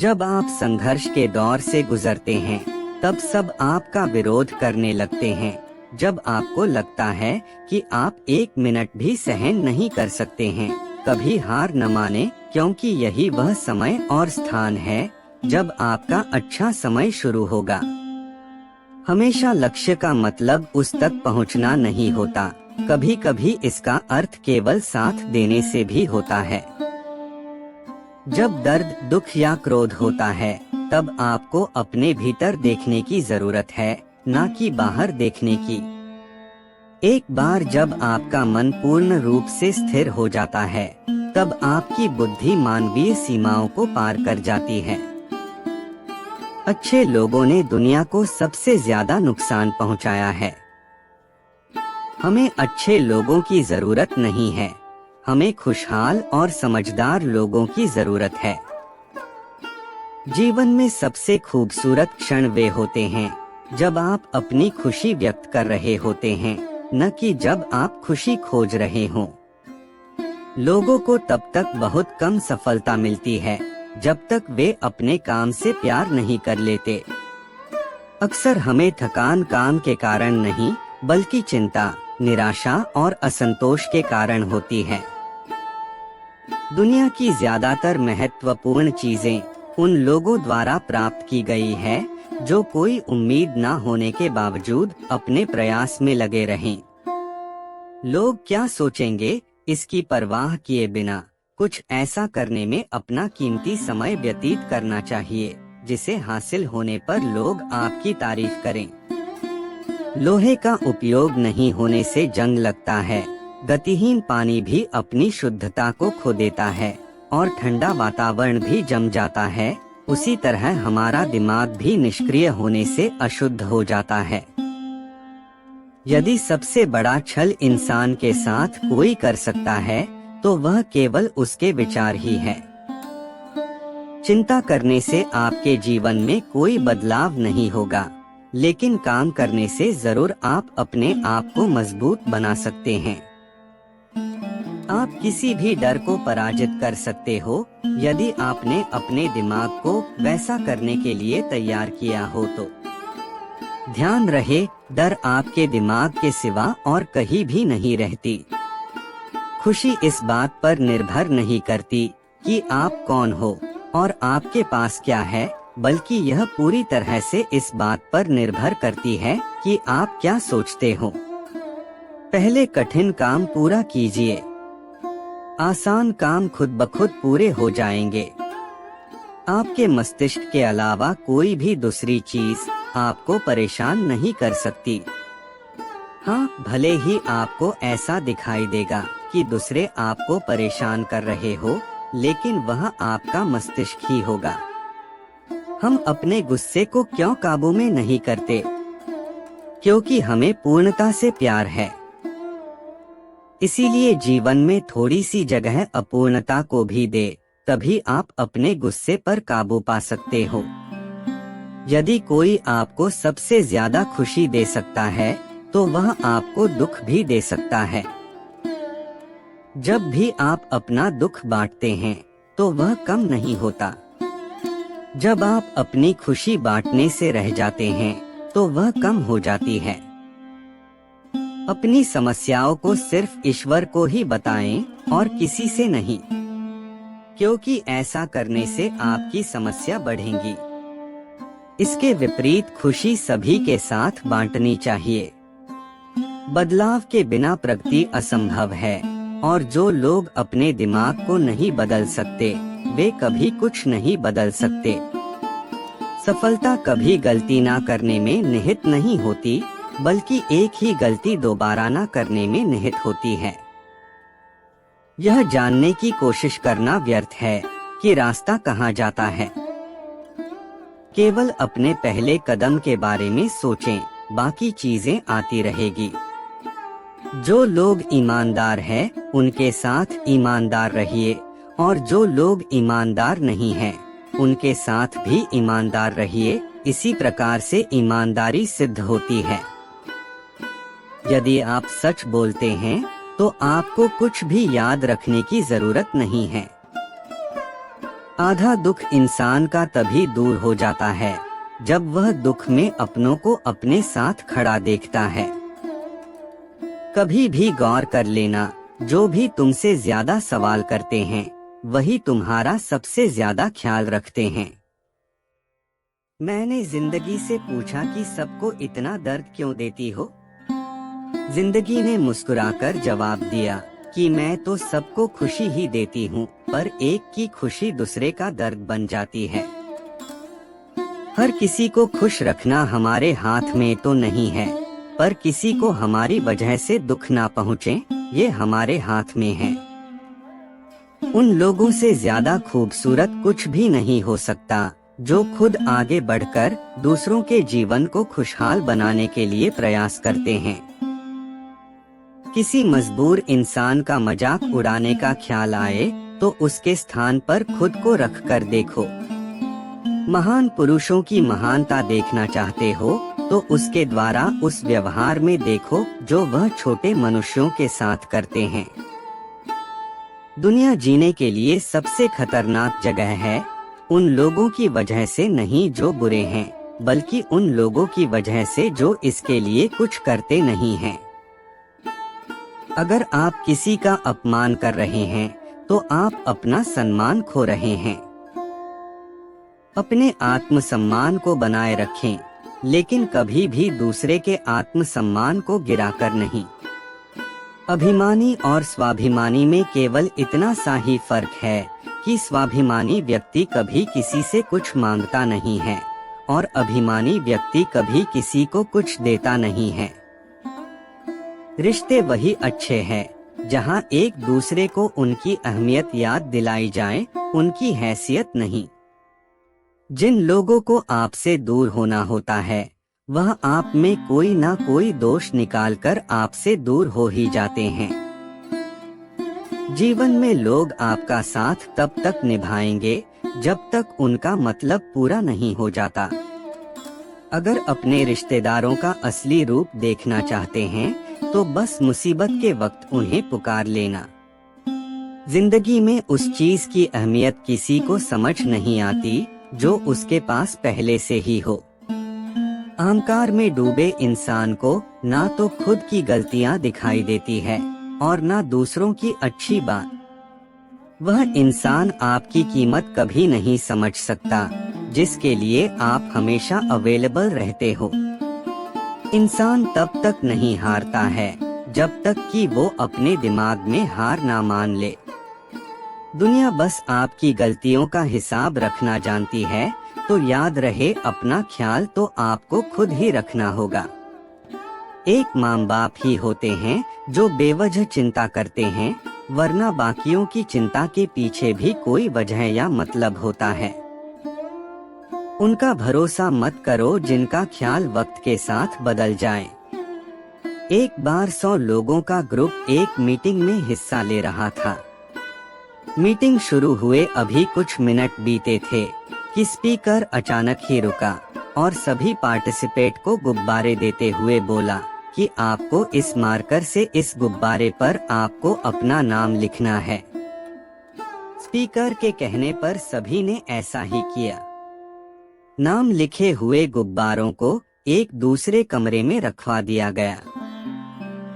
जब आप संघर्ष के दौर से गुजरते हैं, तब सब आपका विरोध करने लगते हैं। जब आपको लगता है कि आप 1 मिनट भी सहन नहीं कर सकते हैं, कभी हार न माने, क्योंकि यही वह समय और स्थान है जब आपका अच्छा समय शुरू होगा। हमेशा लक्ष्य का मतलब उस तक पहुंचना नहीं होता, कभी कभी इसका अर्थ केवल साथ देने से भी होता है। जब दर्द, दुख या क्रोध होता है, तब आपको अपने भीतर देखने की जरूरत है, न कि बाहर देखने की। एक बार जब आपका मन पूर्ण रूप से स्थिर हो जाता है, तब आपकी बुद्धि मानवीय सीमाओं को पार कर जाती है। अच्छे लोगों ने दुनिया को सबसे ज्यादा नुकसान पहुंचाया है। हमें अच्छे लोगों की जरूरत नहीं है, हमें खुशहाल और समझदार लोगों की जरूरत है। जीवन में सबसे खूबसूरत क्षण वे होते हैं जब आप अपनी खुशी व्यक्त कर रहे होते हैं, न कि जब आप खुशी खोज रहे हों। लोगों को तब तक बहुत कम सफलता मिलती है जब तक वे अपने काम से प्यार नहीं कर लेते। अक्सर हमें थकान काम के कारण नहीं, बल्कि चिंता, निराशा और असंतोष के कारण होती है। दुनिया की ज्यादातर महत्वपूर्ण चीजें उन लोगों द्वारा प्राप्त की गई है जो कोई उम्मीद न होने के बावजूद अपने प्रयास में लगे रहें। लोग क्या सोचेंगे, इसकी परवाह किए बिना कुछ ऐसा करने में अपना कीमती समय व्यतीत करना चाहिए जिसे हासिल होने पर लोग आपकी तारीफ करें। लोहे का उपयोग नहीं होने से जंग लगता है, गतिहीन पानी भी अपनी शुद्धता को खो देता है और ठंडा वातावरण भी जम जाता है। उसी तरह हमारा दिमाग भी निष्क्रिय होने से अशुद्ध हो जाता है। यदि सबसे बड़ा छल इंसान के साथ कोई कर सकता है, तो वह केवल उसके विचार ही है। चिंता करने से आपके जीवन में कोई बदलाव नहीं होगा, लेकिन काम करने से जरूर आप अपने आप को मजबूत बना सकते हैं। आप किसी भी डर को पराजित कर सकते हो यदि आपने अपने दिमाग को वैसा करने के लिए तैयार किया हो तो। ध्यान रहे, डर आपके दिमाग के सिवा और कहीं भी नहीं रहती। खुशी इस बात पर निर्भर नहीं करती कि आप कौन हो और आपके पास क्या है, बल्कि यह पूरी तरह से इस बात पर निर्भर करती है कि आप क्या सोचते हो। पहले कठिन काम पूरा कीजिए, आसान काम खुद ब खुद पूरे हो जाएंगे। आपके मस्तिष्क के अलावा कोई भी दूसरी चीज आपको परेशान नहीं कर सकती। हाँ, भले ही आपको ऐसा दिखाई देगा कि दूसरे आपको परेशान कर रहे हो, लेकिन वह आपका मस्तिष्क ही होगा। हम अपने गुस्से को क्यों काबू में नहीं करते? क्योंकि हमें पूर्णता से प्यार है। इसीलिए जीवन में थोड़ी सी जगह अपूर्णता को भी दे, तभी आप अपने गुस्से पर काबू पा सकते हो। यदि कोई आपको सबसे ज्यादा खुशी दे सकता है, तो वह आपको दुख भी दे सकता है। जब भी आप अपना दुख बांटते हैं, तो वह कम नहीं होता। जब आप अपनी खुशी बांटने से रह जाते हैं, तो वह कम हो जाती है। अपनी समस्याओं को सिर्फ ईश्वर को ही बताएं और किसी से नहीं, क्योंकि ऐसा करने से आपकी समस्या बढ़ेगी। इसके विपरीत खुशी सभी के साथ बांटनी चाहिए। बदलाव के बिना प्रगति असंभव है, और जो लोग अपने दिमाग को नहीं बदल सकते, वे कभी कुछ नहीं बदल सकते। सफलता कभी गलती ना करने में निहित नहीं होती, बल्कि एक ही गलती दोबारा ना करने में निहित होती है। यह जानने की कोशिश करना व्यर्थ है कि रास्ता कहाँ जाता है। केवल अपने पहले कदम के बारे में सोचें, बाकी चीजें आती रहेगी। जो लोग ईमानदार हैं, उनके साथ ईमानदार रहिए, और जो लोग ईमानदार नहीं हैं, उनके साथ भी ईमानदार रहिए। इसी प्रकार से ईमानदारी सिद्ध होती है। यदि आप सच बोलते हैं, तो आपको कुछ भी याद रखने की जरूरत नहीं है। आधा दुख इंसान का तभी दूर हो जाता है जब वह दुख में अपनों को अपने साथ खड़ा देखता है। कभी भी गौर कर लेना, जो भी तुमसे ज्यादा सवाल करते हैं वही तुम्हारा सबसे ज्यादा ख्याल रखते हैं। मैंने जिंदगी से पूछा कि सबको इतना दर्द क्यों देती हो? जिंदगी ने मुस्कुराकर जवाब दिया कि मैं तो सबको खुशी ही देती हूँ, पर एक की खुशी दूसरे का दर्द बन जाती है। हर किसी को खुश रखना हमारे हाथ में तो नहीं है, पर किसी को हमारी वजह से दुख ना पहुँचे ये हमारे हाथ में है। उन लोगों से ज्यादा खूबसूरत कुछ भी नहीं हो सकता जो खुद आगे बढ़कर दूसरों के जीवन को खुशहाल बनाने के लिए प्रयास करते हैं। किसी मजबूर इंसान का मजाक उड़ाने का ख्याल आए तो उसके स्थान पर खुद को रख कर देखो। महान पुरुषों की महानता देखना चाहते हो तो उसके द्वारा उस व्यवहार में देखो जो वह छोटे मनुष्यों के साथ करते हैं। दुनिया जीने के लिए सबसे खतरनाक जगह है उन लोगों की वजह से नहीं जो बुरे हैं, बल्कि उन लोगों की वजह से जो इसके लिए कुछ करते नहीं हैं। अगर आप किसी का अपमान कर रहे हैं तो आप अपना सम्मान खो रहे हैं। अपने आत्मसम्मान को बनाए रखें, लेकिन कभी भी दूसरे के आत्मसम्मान को गिराकर नहीं। अभिमानी और स्वाभिमानी में केवल इतना सा ही फर्क है कि स्वाभिमानी व्यक्ति कभी किसी से कुछ मांगता नहीं है और अभिमानी व्यक्ति कभी किसी को कुछ देता नहीं है। रिश्ते वही अच्छे हैं जहां एक दूसरे को उनकी अहमियत याद दिलाई जाए, उनकी हैसियत नहीं। जिन लोगों को आपसे दूर होना होता है वह आप में कोई ना कोई दोष निकालकर आपसे दूर हो ही जाते हैं। जीवन में लोग आपका साथ तब तक निभाएंगे जब तक उनका मतलब पूरा नहीं हो जाता। अगर अपने रिश्तेदारों का असली रूप देखना चाहते हैं तो बस मुसीबत के वक्त उन्हें पुकार लेना। जिंदगी में उस चीज की अहमियत किसी को समझ नहीं आती जो उसके पास पहले से ही हो। अहंकार में डूबे इंसान को ना तो खुद की गलतियां दिखाई देती है और ना दूसरों की अच्छी बात। वह इंसान आपकी कीमत कभी नहीं समझ सकता जिसके लिए आप हमेशा अवेलेबल रहते हो। इंसान तब तक नहीं हारता है जब तक कि वो अपने दिमाग में हार ना मान ले। दुनिया बस आपकी गलतियों का हिसाब रखना जानती है, तो याद रहे अपना ख्याल तो आपको खुद ही रखना होगा। एक माँ बाप ही होते हैं जो बेवजह चिंता करते हैं, वरना बाकियों की चिंता के पीछे भी कोई वजह या मतलब होता है। उनका भरोसा मत करो जिनका ख्याल वक्त के साथ बदल जाए। एक बार 100 लोगों का ग्रुप एक मीटिंग में हिस्सा ले रहा था। मीटिंग शुरू हुए अभी कुछ मिनट बीते थे कि स्पीकर अचानक ही रुका और सभी पार्टिसिपेंट को गुब्बारे देते हुए बोला कि आपको इस मार्कर से इस गुब्बारे पर आपको अपना नाम लिखना है। स्पीकर के कहने पर सभी ने ऐसा ही किया। नाम लिखे हुए गुब्बारों को एक दूसरे कमरे में रखवा दिया गया।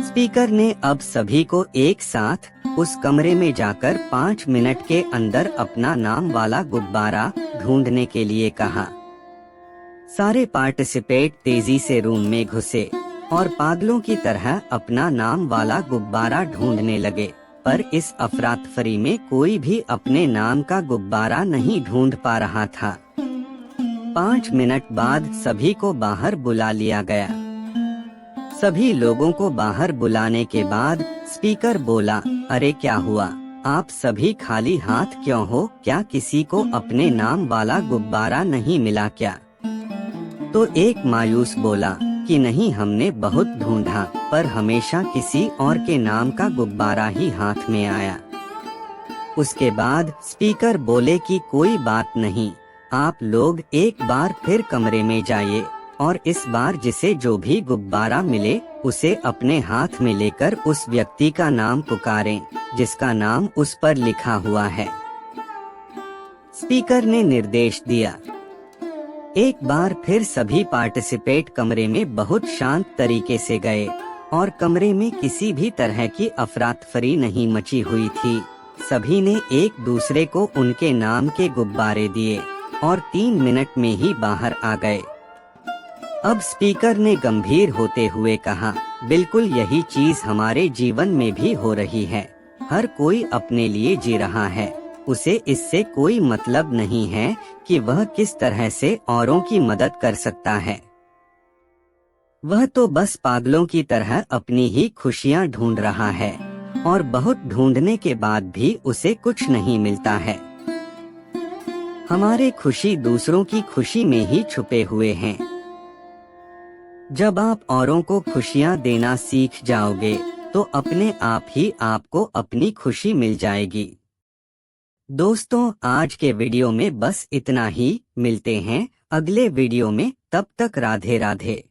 स्पीकर ने अब सभी को एक साथ उस कमरे में जाकर 5 मिनट के अंदर अपना नाम वाला गुब्बारा ढूंढने के लिए कहा। सारे पार्टिसिपेंट तेजी से रूम में घुसे और पागलों की तरह अपना नाम वाला गुब्बारा ढूंढने लगे, पर इस अफरातफरी में कोई भी अपने नाम का गुब्बारा नहीं ढूंढ पा रहा था। 5 मिनट बाद सभी को बाहर बुला लिया गया। सभी लोगों को बाहर बुलाने के बाद स्पीकर बोला, अरे क्या हुआ, आप सभी खाली हाथ क्यों हो? क्या किसी को अपने नाम वाला गुब्बारा नहीं मिला क्या? तो एक मायूस बोला कि नहीं, हमने बहुत ढूंढा पर हमेशा किसी और के नाम का गुब्बारा ही हाथ में आया। उसके बाद स्पीकर बोले कि कोई बात नहीं, आप लोग एक बार फिर कमरे में जाइए और इस बार जिसे जो भी गुब्बारा मिले उसे अपने हाथ में लेकर उस व्यक्ति का नाम पुकारें जिसका नाम उस पर लिखा हुआ है। स्पीकर ने निर्देश दिया। एक बार फिर सभी पार्टिसिपेट कमरे में बहुत शांत तरीके से गए और कमरे में किसी भी तरह की अफरा-तफरी नहीं मची हुई थी। सभी ने एक दूसरे को उनके नाम के गुब्बारे दिए और 3 मिनट में ही बाहर आ गए। अब स्पीकर ने गंभीर होते हुए कहा, बिल्कुल यही चीज हमारे जीवन में भी हो रही है। हर कोई अपने लिए जी रहा है। उसे इससे कोई मतलब नहीं है कि वह किस तरह से औरों की मदद कर सकता है। वह तो बस पागलों की तरह अपनी ही खुशियां ढूंढ रहा है और बहुत ढूंढने के बाद भी उसे कुछ नहीं मिलता है। हमारे खुशी दूसरों की खुशी में ही छुपे हुए हैं। जब आप औरों को खुशियां देना सीख जाओगे तो अपने आप ही आपको अपनी खुशी मिल जाएगी। दोस्तों, आज के वीडियो में बस इतना ही। मिलते हैं अगले वीडियो में, तब तक राधे राधे।